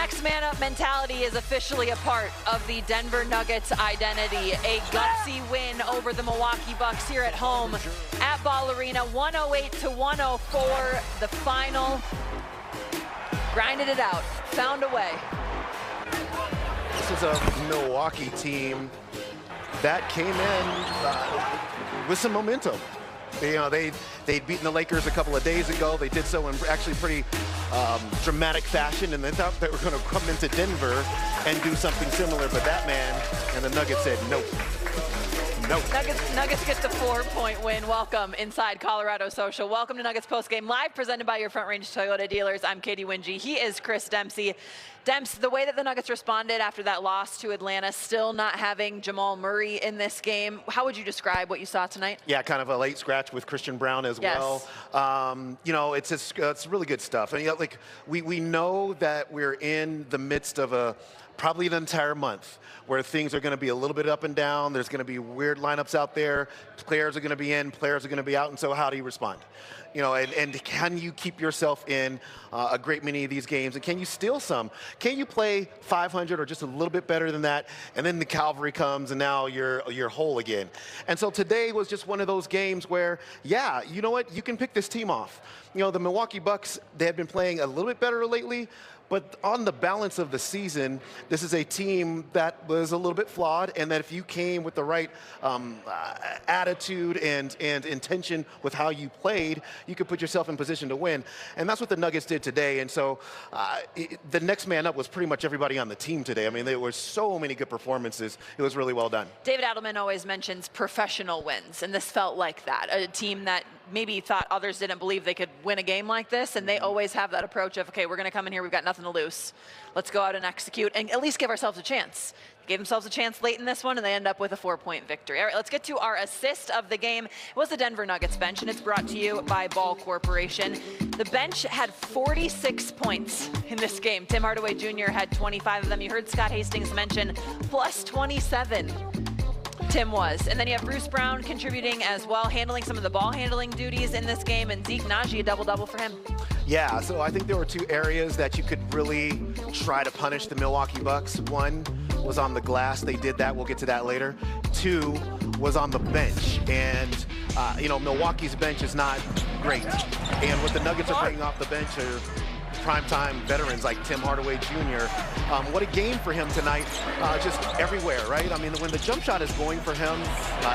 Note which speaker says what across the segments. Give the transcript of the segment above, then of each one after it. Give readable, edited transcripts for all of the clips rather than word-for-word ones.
Speaker 1: next man up mentality is officially a part of the Denver Nuggets identity. A gutsy win over the Milwaukee Bucks here at home at Ball Arena, 108-104, the final. Grinded it out, found a way.
Speaker 2: This is a Milwaukee team that came in with some momentum. They'd beaten the Lakers a couple of days ago. They did so in actually pretty dramatic fashion, and they thought they were going to come into Denver and do something similar, but that man and the Nuggets said nope. Nope.
Speaker 1: Nuggets get the 4-point win. Welcome inside Colorado Social. Welcome to Nuggets Postgame Live, presented by your Front Range Toyota dealers. I'm Katie Wingy. He is Chris Dempsey. Demps, the way that the Nuggets responded after that loss to Atlanta, still not having Jamal Murray in this game, how would you describe what you saw tonight?
Speaker 2: Yeah, kind of a late scratch with Christian Brown as well. It's really good stuff. And like we know that we're in the midst of probably an entire month where things are going to be a little bit up and down. There's going to be weird lineups out there. Players are going to be in, players are going to be out. And so how do you respond? And can you keep yourself in a great many of these games? And can you steal some? Can you play 500 or just a little bit better than that? And then the cavalry comes and now you're whole again. And so today was just one of those games where, yeah, you know what? You can pick this team off. The Milwaukee Bucks, they have been playing a little bit better lately. But on the balance of the season, this is a team that was a little bit flawed, and that if you came with the right attitude and intention with how you played, you could put yourself in position to win. And that's what the Nuggets did today. And so the next man up was pretty much everybody on the team today. I mean, there were so many good performances. It was really well done.
Speaker 1: David Adelman always mentions professional wins, and this felt like that. A team that maybe thought others didn't believe they could win a game like this, and they always have that approach of, okay, we're going to come in here, we've got nothing to lose. Let's go out and execute and at least give ourselves a chance. They gave themselves a chance late in this one, and they end up with a 4-point victory. All right, let's get to our assist of the game. It was the Denver Nuggets bench, and it's brought to you by Ball Corporation. The bench had 46 points in this game. Tim Hardaway Jr. had 25 of them. You heard Scott Hastings mention plus 27. Tim was. And then you have Bruce Brown contributing as well, handling some of the ball handling duties in this game, and Zeke Naji, a double-double for him.
Speaker 2: Yeah, so I think there were two areas that you could really try to punish the Milwaukee Bucks. One was on the glass. They did that. We'll get to that later. Two was on the bench. And, Milwaukee's bench is not great. And what the Nuggets are bringing off the bench are primetime veterans like Tim Hardaway Jr. What a game for him tonight, just everywhere, right? I mean, when the jump shot is going for him,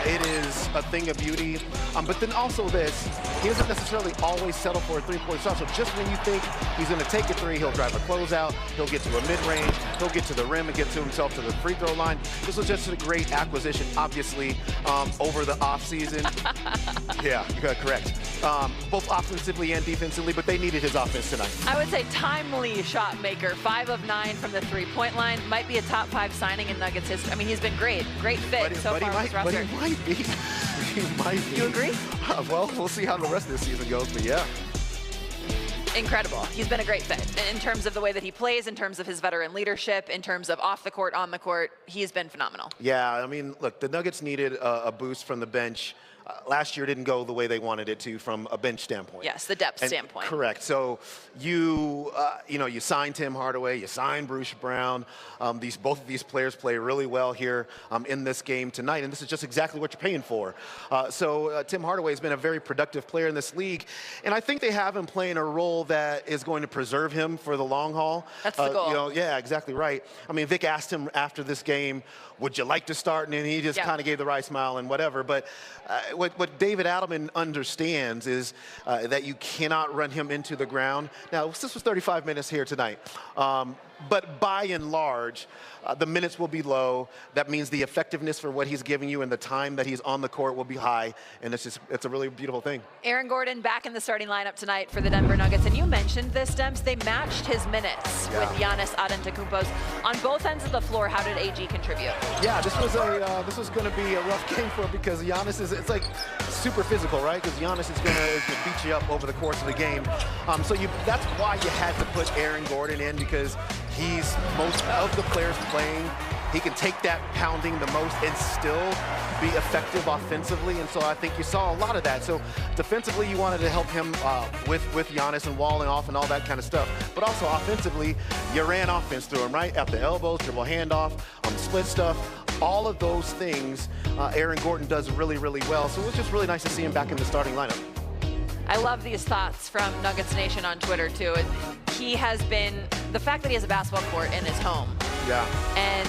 Speaker 2: it is a thing of beauty. But then also this, he doesn't necessarily always settle for a three-point shot. So just when you think he's going to take a three, he'll drive a closeout, he'll get to a mid-range, he'll get to the rim and get to himself to the free throw line. This was just a great acquisition, obviously, over the offseason. Yeah, correct. Both offensively and defensively, but they needed his offense tonight.
Speaker 1: I would say timely shot maker, 5 of 9 from the three-point line. Might be a top 5 signing in Nuggets history. I mean, he's been great fit so far with this roster.
Speaker 2: But he might be. He might be.
Speaker 1: You agree?
Speaker 2: Well, we'll see how the rest of this season goes, but yeah.
Speaker 1: Incredible. He's been a great fit in terms of the way that he plays, in terms of his veteran leadership, in terms of off the court, on the court. He's been phenomenal.
Speaker 2: Yeah, I mean, look, the Nuggets needed a boost from the bench. Last year didn't go the way they wanted it to from a bench standpoint.
Speaker 1: Yes, the depth standpoint.
Speaker 2: Correct. So you signed Tim Hardaway, you signed Bruce Brown. Both of these players play really well here in this game tonight, and this is just exactly what you're paying for. So Tim Hardaway has been a very productive player in this league, and I think they have him playing a role that is going to preserve him for the long haul.
Speaker 1: That's the goal.
Speaker 2: Yeah, exactly right. I mean, Vic asked him after this game, would you like to start? And then he just kind of gave the right smile and whatever. But what David Adelman understands is that you cannot run him into the ground. Now, this was 35 minutes here tonight. But by and large, the minutes will be low. That means the effectiveness for what he's giving you and the time that he's on the court will be high. And it's a really beautiful thing.
Speaker 1: Aaron Gordon back in the starting lineup tonight for the Denver Nuggets. And you mentioned this, Demps. They matched his minutes with Giannis Antetokounmpo's. On both ends of the floor, how did AG contribute?
Speaker 2: Yeah, this was going to be a rough game for him because Giannis it's like super physical, right? Because Giannis is going to beat you up over the course of the game. That's why you had to put Aaron Gordon in, because he's most of the players playing He can take that pounding the most and still be effective offensively. And so I think you saw a lot of that. So defensively, you wanted to help him with Giannis and walling off and all that kind of stuff. But also offensively, you ran offense through him, right? At the elbows, dribble handoff, split stuff. All of those things, Aaron Gordon does really, really well. So it was just really nice to see him back in the starting lineup.
Speaker 1: I love these thoughts from Nuggets Nation on Twitter, too. He has been, the fact that he has a basketball court in his home.
Speaker 2: Yeah.
Speaker 1: And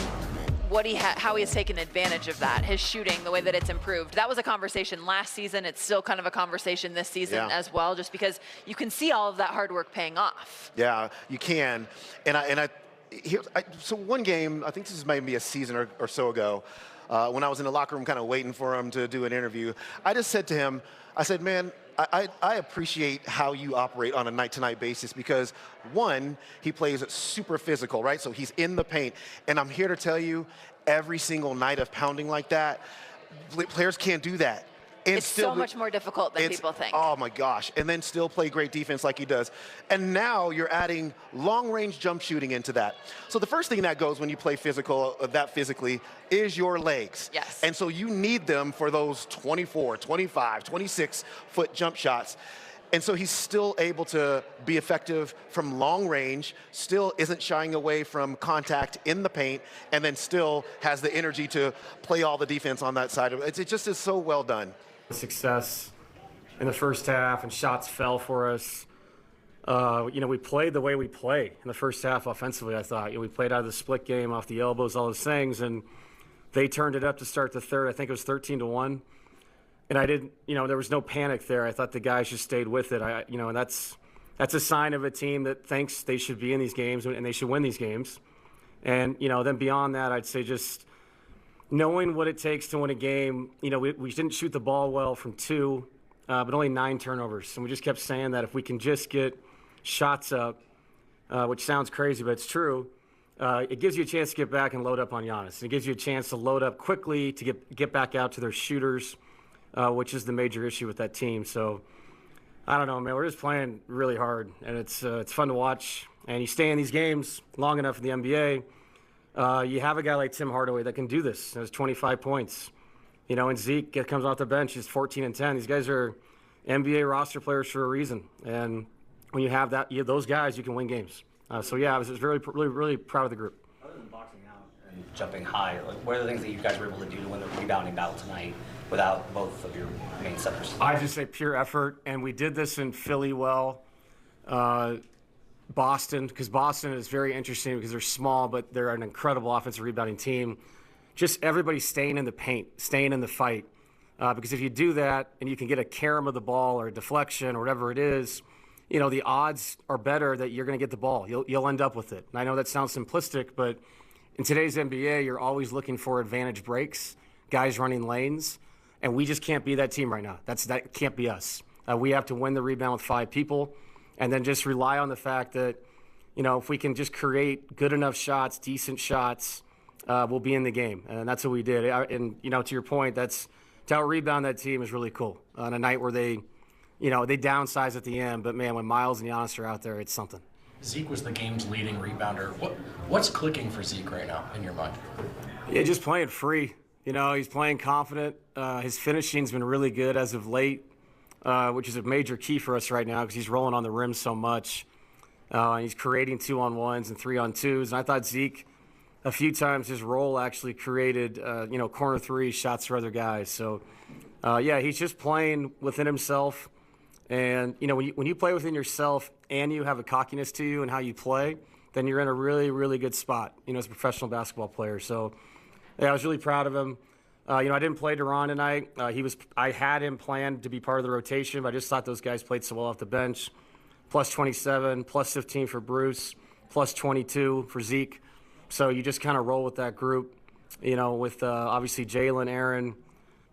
Speaker 1: how he has taken advantage of that, his shooting, the way that it's improved. That was a conversation last season. It's still kind of a conversation this season as well, just because you can see all of that hard work paying off.
Speaker 2: Yeah, you can. So one game, I think this is maybe a season or so ago, when I was in the locker room kind of waiting for him to do an interview, I just said to him, I said, man, I appreciate how you operate on a night-to-night basis because, one, he plays super physical, right? So he's in the paint. And I'm here to tell you, every single night of pounding like that, players can't do that. And
Speaker 1: it's so much more difficult than people think.
Speaker 2: Oh, my gosh. And then still play great defense like he does. And now you're adding long-range jump shooting into that. So the first thing that goes when you play that physically is your legs.
Speaker 1: Yes.
Speaker 2: And so you need them for those 24, 25, 26-foot jump shots. And so he's still able to be effective from long range, still isn't shying away from contact in the paint, and then still has the energy to play all the defense on that side of it. It just is so well done.
Speaker 3: Success in the first half, and shots fell for us. We played the way we play in the first half offensively, I thought. We played out of the split game, off the elbows, all those things, and they turned it up to start the third. I think it was 13-1. And I didn't, there was no panic there. I thought the guys just stayed with it. And that's a sign of a team that thinks they should be in these games and they should win these games. And, then beyond that, I'd say just knowing what it takes to win a game. We didn't shoot the ball well from 2, but only 9 turnovers. And we just kept saying that if we can just get shots up, which sounds crazy, but it's true, it gives you a chance to get back and load up on Giannis. It gives you a chance to load up quickly to get back out to their shooters. Which is the major issue with that team. So, I don't know, man. We're just playing really hard, and it's fun to watch. And you stay in these games long enough in the NBA, you have a guy like Tim Hardaway that can do this. He has 25 points. And Zeke comes off the bench. He's 14 and 10. These guys are NBA roster players for a reason. And when you have those guys, you can win games. I was really proud of the group.
Speaker 4: Other than boxing out and jumping high, what are the things that you guys were able to do to win the rebounding battle tonight without both of your main centers?
Speaker 3: I just say pure effort, and we did this in Philly well. Boston, because Boston is very interesting because they're small, but they're an incredible offensive rebounding team. Just everybody staying in the paint, staying in the fight. Because if you do that and you can get a carom of the ball or a deflection or whatever it is, the odds are better that you're going to get the ball. You'll end up with it. And I know that sounds simplistic, but in today's NBA, you're always looking for advantage breaks, guys running lanes. And we just can't be that team right now. That can't be us. We have to win the rebound with 5 people and then just rely on the fact that, if we can just create good enough shots, decent shots, we'll be in the game. And that's what we did. And, to your point, to out-rebound that team is really cool. On a night where they downsize at the end. But, man, when Miles and Giannis are out there, it's something.
Speaker 5: Zeke was the game's leading rebounder. What's clicking for Zeke right now in your mind?
Speaker 3: Yeah, just playing free. He's playing confident. His finishing's been really good as of late, which is a major key for us right now because he's rolling on the rim so much. And he's creating 2-on-1s and 3-on-2s. And I thought Zeke, a few times his role actually created, corner 3 shots for other guys. So, he's just playing within himself. And, when you play within yourself and you have a cockiness to you and how you play, then you're in a really, really good spot, as a professional basketball player. So, I was really proud of him. I didn't play Duran tonight. I had him planned to be part of the rotation, but I just thought those guys played so well off the bench. Plus 27, plus 15 for Bruce, plus 22 for Zeke. So you just kind of roll with that group, with obviously Jalen, Aaron,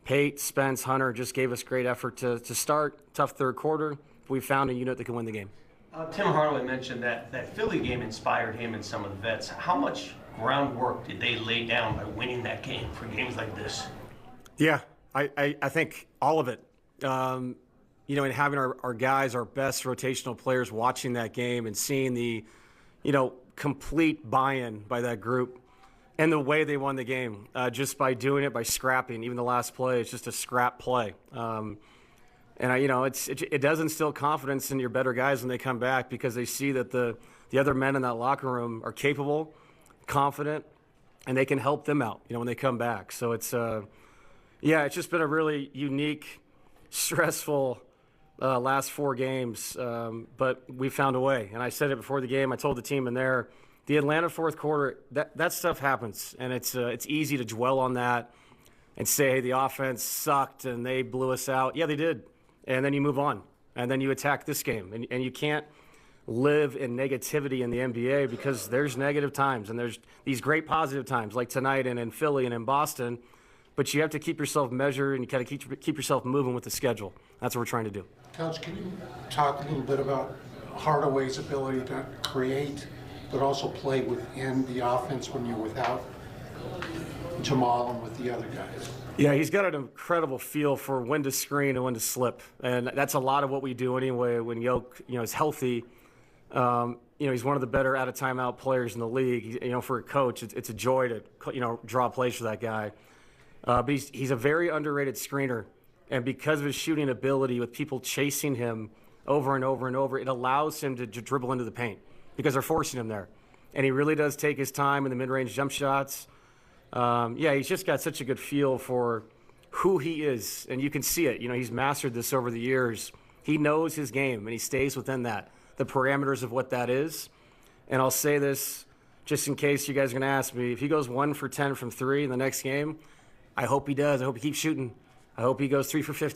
Speaker 3: Pate, Spence, Hunter just gave us great effort to start. Tough third quarter. We found a unit that can win the game.
Speaker 6: Tim Hardaway mentioned that Philly game inspired him and some of the vets. How much groundwork did they lay down by winning that game for games like this?
Speaker 3: Yeah, I think all of it. And having our guys, our best rotational players watching that game and seeing the, complete buy-in by that group. And the way they won the game, just by doing it, by scrapping. Even the last play, it's just a scrap play. It does instill confidence in your better guys when they come back, because they see that the other men in that locker room are capable, confident, and they can help them out, when they come back. So it's just been a really unique, stressful last 4 games, but we found a way. And I said it before the game. I told the team in there, the Atlanta fourth quarter, that stuff happens, and it's easy to dwell on that and say, hey, the offense sucked and they blew us out. Yeah, they did. And then you move on, and then you attack this game. And you can't live in negativity in the NBA, because there's negative times and there's these great positive times like tonight and in Philly and in Boston. But you have to keep yourself measured, and you got to keep yourself moving with the schedule. That's what we're trying to do.
Speaker 7: Coach, can you talk a little bit about Hardaway's ability to create, but also play within the offense when you're without Jamal and with the other guys?
Speaker 3: Yeah, he's got an incredible feel for when to screen and when to slip, and that's a lot of what we do anyway. When Yoke, is healthy, he's one of the better out of timeout players in the league. For a coach, it's a joy to draw plays for that guy. But he's a very underrated screener, and because of his shooting ability, with people chasing him over and over and over, it allows him to dribble into the paint because they're forcing him there, and he really does take his time in the mid-range jump shots. He's just got such a good feel for who he is, and you can see it. He's mastered this over the years. He knows his game, and he stays within that, the parameters of what that is. And I'll say this just in case you guys are going to ask me. If he goes 1 for 10 from 3 in the next game, I hope he does. I hope he keeps shooting. I hope he goes 3 for 15.